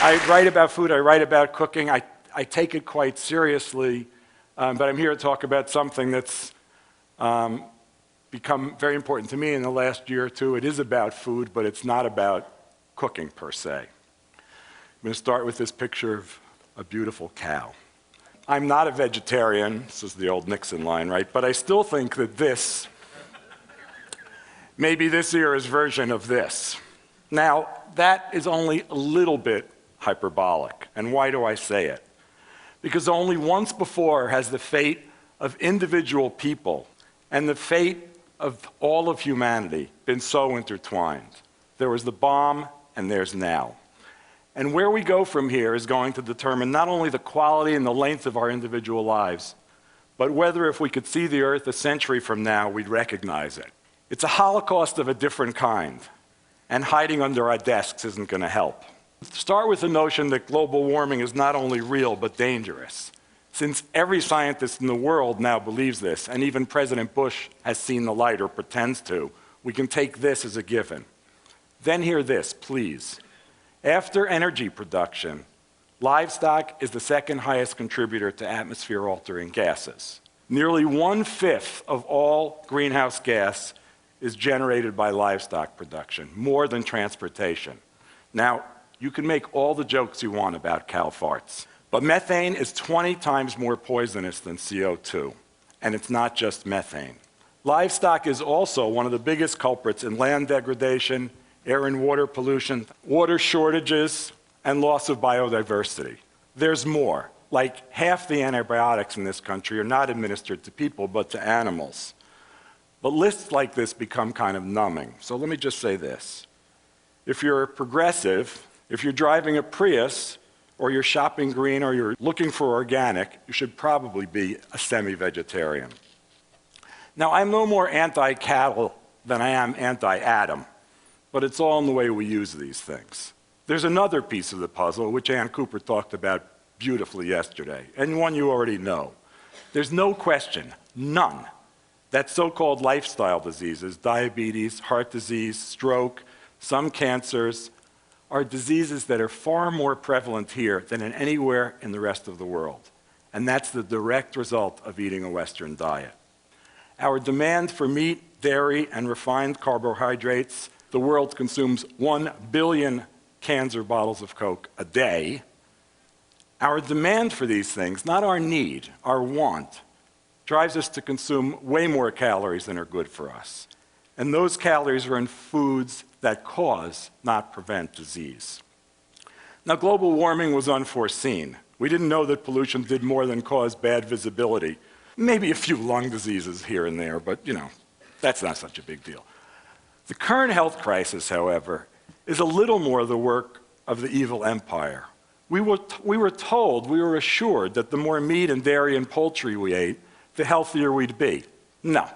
I write about food, I write about cooking, I take it quite seriously, but I'm here to talk about something that's become very important to me in the last year or two. It is about food, but it's not about cooking per se. I'm going to start with this picture of a beautiful cow. I'm not a vegetarian, this is the old Nixon line, right? But I still think that this may be this era's version of this. Now, that is only a little bit hyperbolic. And why do I say it? Because only once before has the fate of individual people and the fate of all of humanity been so intertwined. There was the bomb, and there's now. And where we go from here is going to determine not only the quality and the length of our individual lives, but whether if we could see the Earth a century from now, we'd recognize it. It's a Holocaust of a different kind, and hiding under our desks isn't going to help. Start with the notion that global warming is not only real, but dangerous. Since every scientist in the world now believes this, and even President Bush has seen the light or pretends to, we can take this as a given. Then hear this, please. After energy production, livestock is the second highest contributor to atmosphere-altering gases. Nearly 1/5 of all greenhouse gas is generated by livestock production, more than transportation. Now, you can make all the jokes you want about cow farts, but methane is 20 times more poisonous than CO2, and it's not just methane. Livestock is also one of the biggest culprits in land degradation, air and water pollution, water shortages, and loss of biodiversity. There's more. Like half the antibiotics in this country are not administered to people, but to animals. But lists like this become kind of numbing. So let me just say this. If you're a progressive, if you're driving a Prius, or you're shopping green, or you're looking for organic, you should probably be a semi-vegetarian. Now, I'm no more anti-cattle than I am anti-Adam, but it's all in the way we use these things. There's another piece of the puzzle, which Ann Cooper talked about beautifully yesterday, and one you already know. There's no question, none, that so-called lifestyle diseases, diabetes, heart disease, stroke, some cancers, are diseases that are far more prevalent here than in anywhere in the rest of the world. And that's the direct result of eating a Western diet. Our demand for meat, dairy, and refined carbohydrates, the world consumes 1 billion cans or bottles of Coke a day. Our demand for these things, not our need, our want, drives us to consume way more calories than are good for us. And those calories are in foods that cause, not prevent, disease. Now, global warming was unforeseen. We didn't know that pollution did more than cause bad visibility. Maybe a few lung diseases here and there, but that's not such a big deal. The current health crisis, however, is a little more the work of the evil empire. We were assured that the more meat and dairy and poultry we ate, the healthier we'd be. No.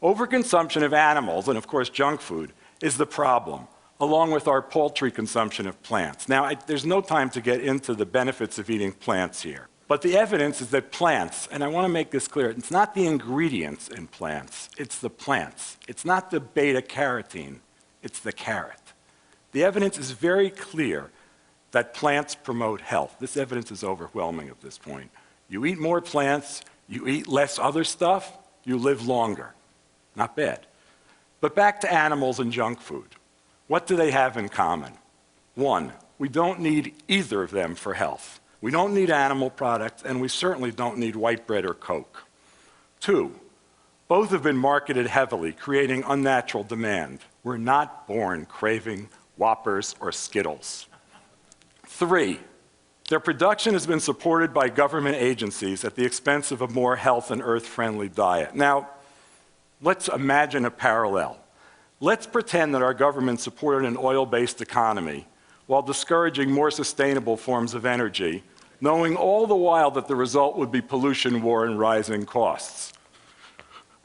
Overconsumption of animals, and of course junk food, is the problem, along with our paltry consumption of plants. Now, there's no time to get into the benefits of eating plants here, but the evidence is that plants, and I want to make this clear, it's not the ingredients in plants, it's the plants. It's not the beta-carotene, it's the carrot. The evidence is very clear that plants promote health. This evidence is overwhelming at this point. You eat more plants, you eat less other stuff, you live longer. Not bad. But back to animals and junk food. What do they have in common? One, we don't need either of them for health. We don't need animal products, and we certainly don't need white bread or Coke. Two, both have been marketed heavily, creating unnatural demand. We're not born craving Whoppers or Skittles. Three, their production has been supported by government agencies at the expense of a more health and earth-friendly diet. Now, let's imagine a parallel. Let's pretend that our government supported an oil-based economy while discouraging more sustainable forms of energy, knowing all the while that the result would be pollution, war, and rising costs.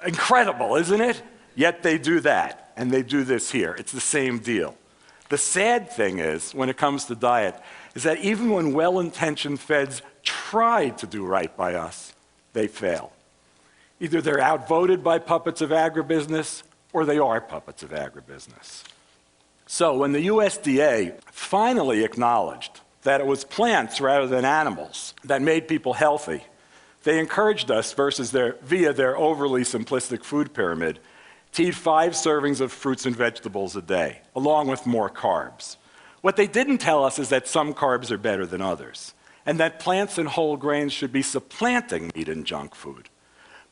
Incredible, isn't it? Yet they do that, and they do this here. It's the same deal. The sad thing is, when it comes to diet, is that even when well-intentioned feds try to do right by us, they fail. Either they're outvoted by puppets of agribusiness, or they are puppets of agribusiness. So when the USDA finally acknowledged that it was plants rather than animals that made people healthy. They encouraged us, via their overly simplistic food pyramid, to eat 5 servings of fruits and vegetables a day, along with more carbs. What they didn't tell us is that some carbs are better than others, and that plants and whole grains should be supplanting meat and junk food.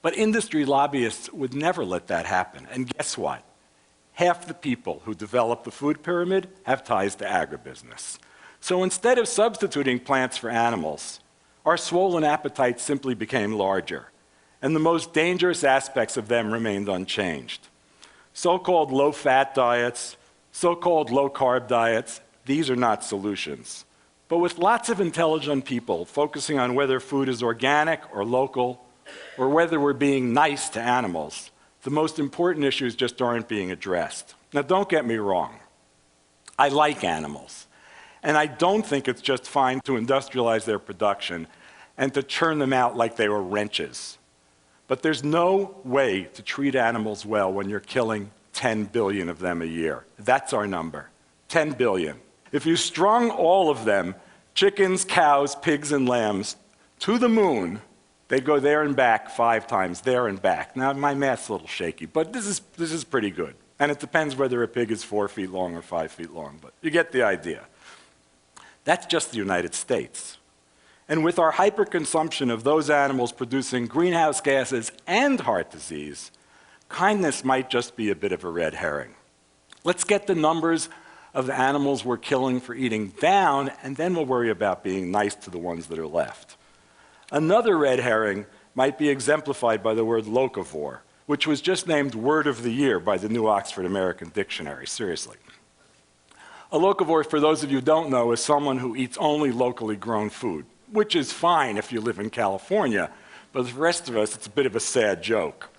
But industry lobbyists would never let that happen. And guess what? Half the people who develop the food pyramid have ties to agribusiness. So instead of substituting plants for animals, our swollen appetites simply became larger, and the most dangerous aspects of them remained unchanged. So-called low-fat diets, so-called low-carb diets, these are not solutions. But with lots of intelligent people focusing on whether food is organic or local, or whether we're being nice to animals, the most important issues just aren't being addressed. Now, don't get me wrong. I like animals, and I don't think it's just fine to industrialize their production and to churn them out like they were wrenches. But there's no way to treat animals well when you're killing 10 billion of them a year. That's our number, 10 billion. If you strung all of them, chickens, cows, pigs, and lambs, to the moon, they'd go there and back 5 times, there and back. Now, my math's a little shaky, but this is pretty good. And it depends whether a pig is 4 feet long or 5 feet long, but you get the idea. That's just the United States. And with our hyperconsumption of those animals producing greenhouse gases and heart disease, kindness might just be a bit of a red herring. Let's get the numbers of the animals we're killing for eating down, and then we'll worry about being nice to the ones that are left. Another red herring might be exemplified by the word locavore, which was just named Word of the Year by the New Oxford American Dictionary, seriously. A locavore, for those of you who don't know, is someone who eats only locally grown food, which is fine if you live in California, but for the rest of us, it's a bit of a sad joke.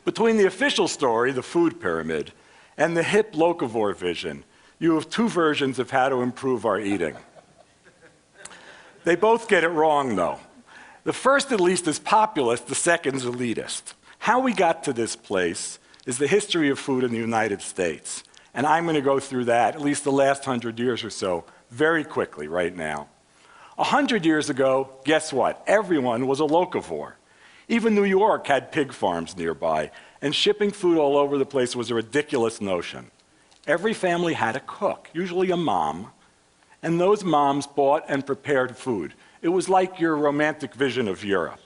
Between the official story, the food pyramid, and the hip locavore vision, you have 2 versions of how to improve our eating. They both get it wrong, though. The first, at least, is populist, the second's elitist. How we got to this place is the history of food in the United States. And I'm going to go through that, at least the last 100 years or so, very quickly right now. 100 years ago, guess what? Everyone was a locavore. Even New York had pig farms nearby, and shipping food all over the place was a ridiculous notion. Every family had a cook, usually a mom, and those moms bought and prepared food. It was like your romantic vision of Europe.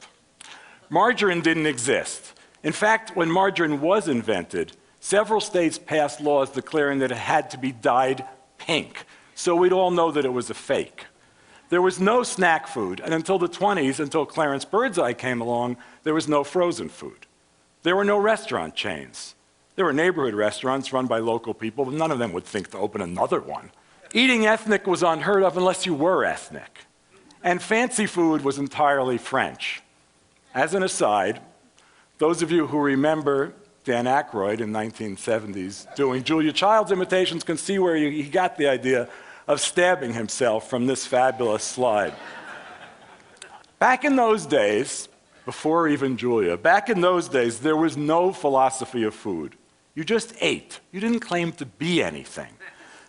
Margarine didn't exist. In fact, when margarine was invented, several states passed laws declaring that it had to be dyed pink, so we'd all know that it was a fake. There was no snack food, and until the 20s, until Clarence Birdseye came along, there was no frozen food. There were no restaurant chains. There were neighborhood restaurants run by local people, but none of them would think to open another one. Eating ethnic was unheard of unless you were ethnic. And fancy food was entirely French. As an aside, those of you who remember Dan Aykroyd in 1970s doing Julia Child's imitations can see where he got the idea of stabbing himself from this fabulous slide. Back in those days, before even Julia, back in those days, there was no philosophy of food. You just ate. You didn't claim to be anything.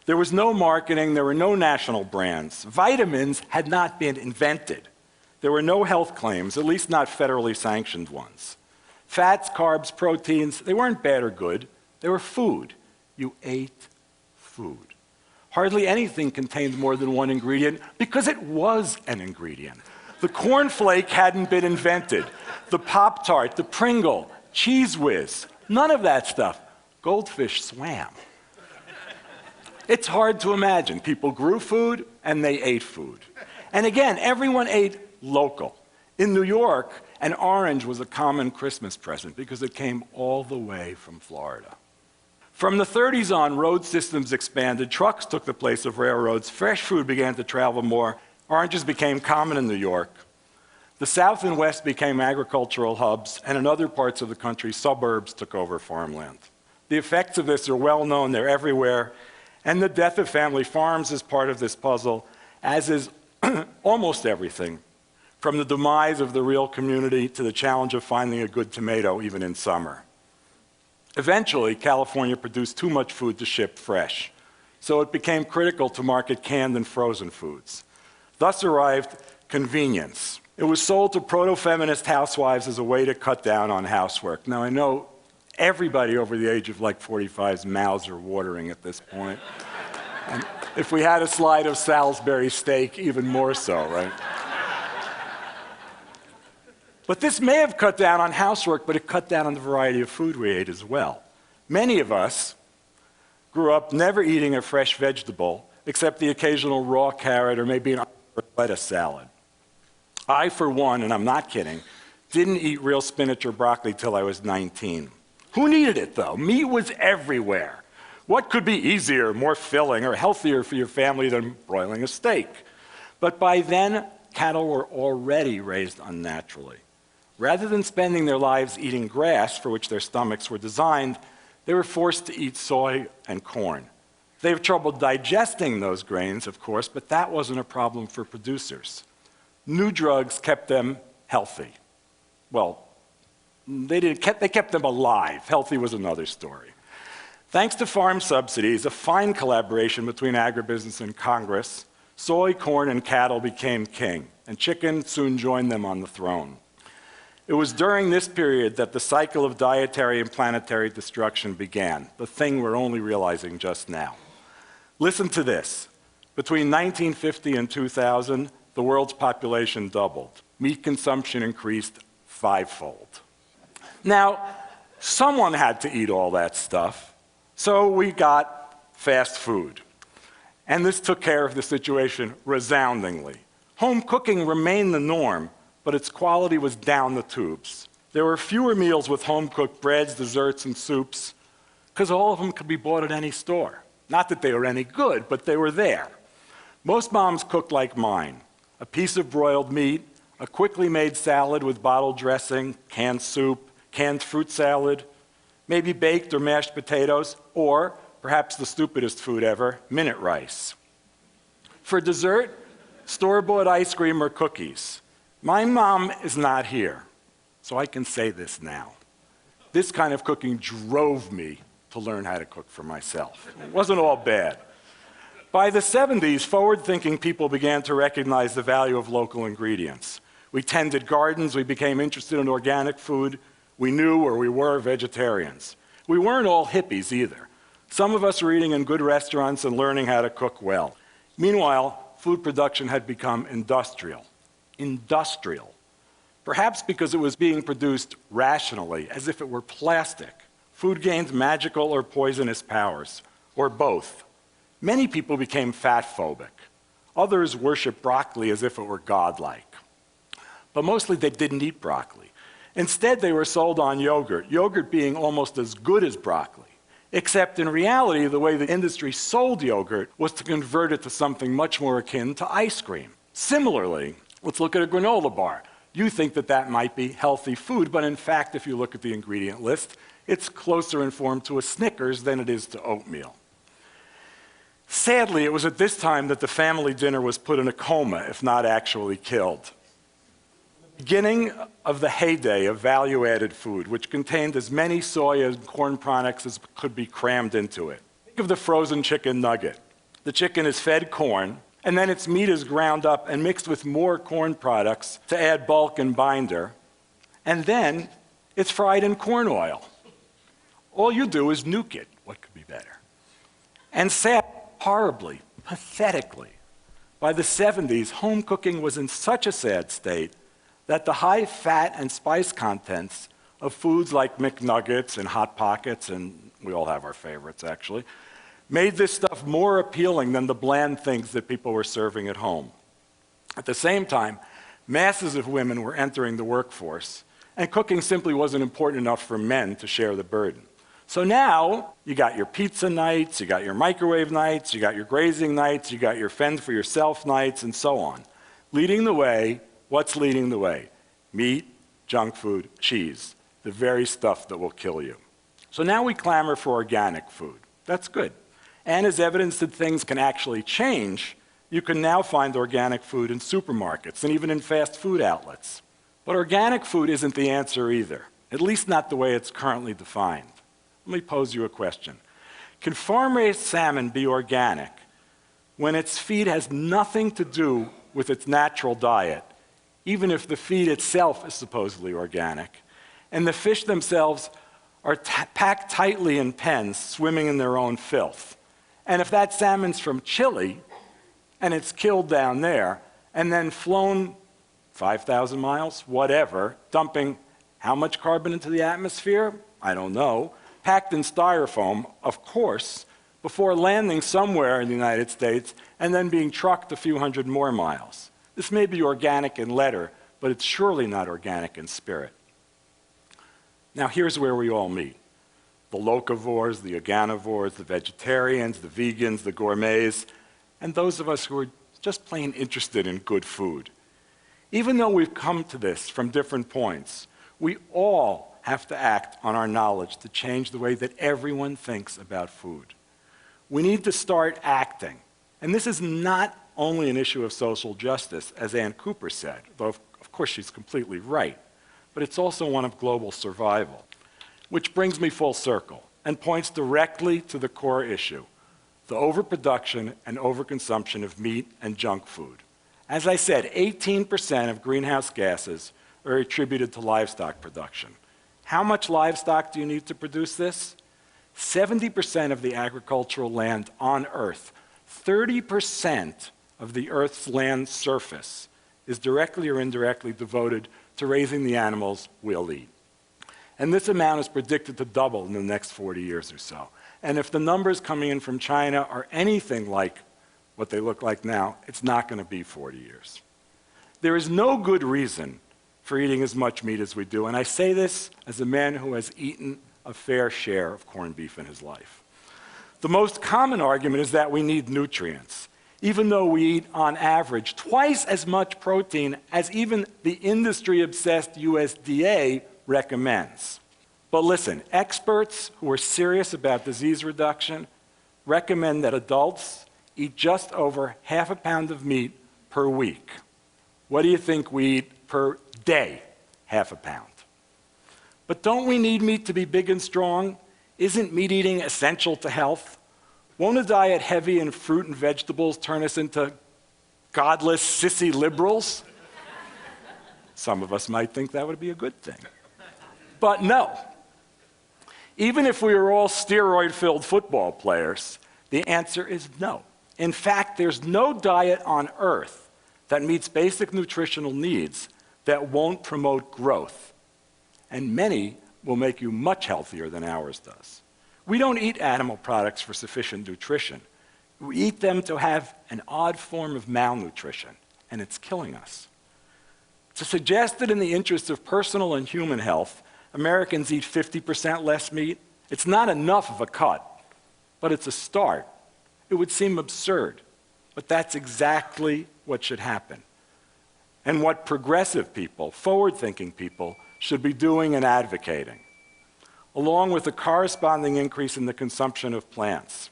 There was no marketing. There were no national brands. Vitamins had not been invented. There were no health claims, at least not federally sanctioned ones. Fats, carbs, proteins, they weren't bad or good. They were food. You ate food. Hardly anything contained more than one ingredient because it was an ingredient. The cornflake hadn't been invented. The Pop-Tart, the Pringle, Cheese Whiz, none of that stuff. Goldfish swam. It's hard to imagine. People grew food and they ate food. And again, everyone ate local. In New York, an orange was a common Christmas present because it came all the way from Florida. From the 30s on, road systems expanded, trucks took the place of railroads, fresh food began to travel more, oranges became common in New York. The South and West became agricultural hubs, and in other parts of the country, suburbs took over farmland. The effects of this are well known, they're everywhere, and the death of family farms is part of this puzzle, as is almost everything, from the demise of the real community to the challenge of finding a good tomato even in summer. Eventually, California produced too much food to ship fresh. so it became critical to market canned and frozen foods. Thus arrived convenience. It was sold to proto-feminist housewives as a way to cut down on housework. Now, I know everybody over the age of like 45's mouths are watering at this point. And if we had a slide of Salisbury steak, even more so, right? But this may have cut down on housework, but it cut down on the variety of food we ate as well. Many of us grew up never eating a fresh vegetable, except the occasional raw carrot or maybe an lettuce salad. I, for one, and I'm not kidding, didn't eat real spinach or broccoli till I was 19. Who needed it, though? Meat was everywhere. What could be easier, more filling, or healthier for your family than broiling a steak? But by then, cattle were already raised unnaturally. Rather than spending their lives eating grass, for which their stomachs were designed, they were forced to eat soy and corn. They have trouble digesting those grains, of course, but that wasn't a problem for producers. New drugs kept them healthy. Well, they kept them alive. Healthy was another story. Thanks to farm subsidies, a fine collaboration between agribusiness and Congress, soy, corn, and cattle became king, and chicken soon joined them on the throne. It was during this period that the cycle of dietary and planetary destruction began, the thing we're only realizing just now. Listen to this. Between 1950 and 2000, the world's population doubled. Meat consumption increased fivefold. Now, someone had to eat all that stuff, so we got fast food. And this took care of the situation resoundingly. Home cooking remained the norm, but its quality was down the tubes. There were fewer meals with home-cooked breads, desserts, and soups, because all of them could be bought at any store. Not that they were any good, but they were there. Most moms cooked like mine. A piece of broiled meat, a quickly made salad with bottled dressing, canned soup, canned fruit salad, maybe baked or mashed potatoes, or, perhaps the stupidest food ever, minute rice. For dessert, store-bought ice cream or cookies. My mom is not here, so I can say this now. This kind of cooking drove me to learn how to cook for myself. It wasn't all bad. By the 70s, forward-thinking people began to recognize the value of local ingredients. We tended gardens, we became interested in organic food, we knew or we were vegetarians. We weren't all hippies either. Some of us were eating in good restaurants and learning how to cook well. Meanwhile, food production had become industrial. Industrial. Perhaps because it was being produced rationally, as if it were plastic. Food gained magical or poisonous powers, or both. Many people became fat-phobic. Others worshiped broccoli as if it were godlike. But mostly they didn't eat broccoli. Instead, they were sold on yogurt, yogurt being almost as good as broccoli. Except in reality, the way the industry sold yogurt was to convert it to something much more akin to ice cream. Similarly, let's look at a granola bar. You think that that might be healthy food, but in fact, if you look at the ingredient list, it's closer in form to a Snickers than it is to oatmeal. Sadly, it was at this time that the family dinner was put in a coma, if not actually killed. Beginning of the heyday of value-added food, which contained as many soy and corn products as could be crammed into it. Think of the frozen chicken nugget. The chicken is fed corn, and then its meat is ground up and mixed with more corn products to add bulk and binder, and then it's fried in corn oil. All you do is nuke it. What could be better? And sad, horribly, pathetically, by the 70s, home cooking was in such a sad state that the high fat and spice contents of foods like McNuggets and Hot Pockets, and we all have our favorites actually, made this stuff more appealing than the bland things that people were serving at home. At the same time, masses of women were entering the workforce, and cooking simply wasn't important enough for men to share the burden. So now, you got your pizza nights, you got your microwave nights, you got your grazing nights, you got your fend for yourself nights, and so on. Leading the way, what's leading the way? Meat, junk food, cheese, the very stuff that will kill you. So now we clamor for organic food. That's good. And as evidence that things can actually change, you can now find organic food in supermarkets and even in fast food outlets. But organic food isn't the answer either, at least not the way it's currently defined. Let me pose you a question. Can farm-raised salmon be organic when its feed has nothing to do with its natural diet, even if the feed itself is supposedly organic, and the fish themselves are packed tightly in pens, swimming in their own filth? And if that salmon's from Chile, and it's killed down there, and then flown 5,000 miles, whatever, dumping how much carbon into the atmosphere? I don't know. Packed in styrofoam, of course, before landing somewhere in the United States and then being trucked a few hundred more miles. This may be organic in letter, but it's surely not organic in spirit. Now here's where we all meet. The locavores, the organivores, the vegetarians, the vegans, the gourmets, and those of us who are just plain interested in good food. Even though we've come to this from different points, we all have to act on our knowledge to change the way that everyone thinks about food. We need to start acting. And this is not only an issue of social justice, as Ann Cooper said, though of course she's completely right, but it's also one of global survival. Which brings me full circle and points directly to the core issue, the overproduction and overconsumption of meat and junk food. As I said, 18% of greenhouse gases are attributed to livestock production. How much livestock do you need to produce this? 70% of the agricultural land on Earth, 30% of the Earth's land surface is directly or indirectly devoted to raising the animals we'll eat. And this amount is predicted to double in the next 40 years or so. And if the numbers coming in from China are anything like what they look like now, it's not going to be 40 years. There is no good reason for eating as much meat as we do, and I say this as a man who has eaten a fair share of corned beef in his life. The most common argument is that we need nutrients, even though we eat, on average, twice as much protein as even the industry-obsessed USDA recommends. But listen, experts who are serious about disease reduction recommend that adults eat just over half a pound of meat per week. What do you think we eat per day? Half a pound. But don't we need meat to be big and strong? Isn't meat eating essential to health? Won't a diet heavy in fruit and vegetables turn us into godless, sissy liberals? Some of us might think that would be a good thing. But no. Even if we were all steroid-filled football players, the answer is no. In fact, there's no diet on Earth that meets basic nutritional needs that won't promote growth. And many will make you much healthier than ours does. We don't eat animal products for sufficient nutrition. We eat them to have an odd form of malnutrition, and it's killing us. To suggest that in the interest of personal and human health, Americans eat 50% less meat, it's not enough of a cut, but it's a start. It would seem absurd, but that's exactly what should happen. And what progressive people, forward-thinking people, should be doing and advocating, along with a corresponding increase in the consumption of plants.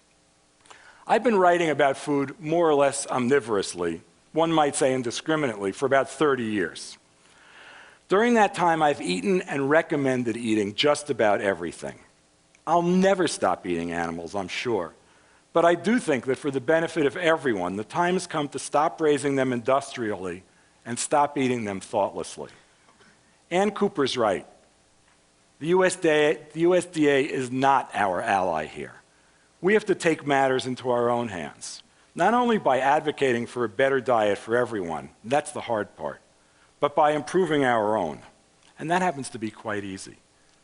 I've been writing about food more or less omnivorously, one might say indiscriminately, for about 30 years. During that time, I've eaten and recommended eating just about everything. I'll never stop eating animals, I'm sure. But I do think that for the benefit of everyone, the time has come to stop raising them industrially and stop eating them thoughtlessly. Ann Cooper's right. The USDA is not our ally here. We have to take matters into our own hands, not only by advocating for a better diet for everyone, that's the hard part, but by improving our own. And that happens to be quite easy.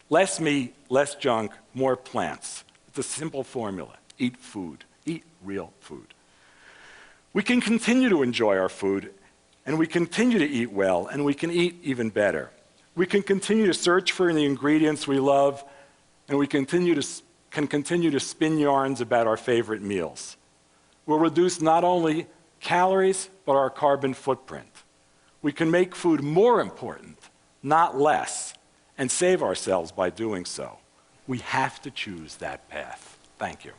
Less meat, less junk, more plants. It's a simple formula. Eat food. Eat real food. We can continue to enjoy our food, and we continue to eat well, and we can eat even better. We can continue to search for the ingredients we love, and we can continue to spin yarns about our favorite meals. We'll reduce not only calories, but our carbon footprint. We can make food more important, not less, and save ourselves by doing so. We have to choose that path. Thank you.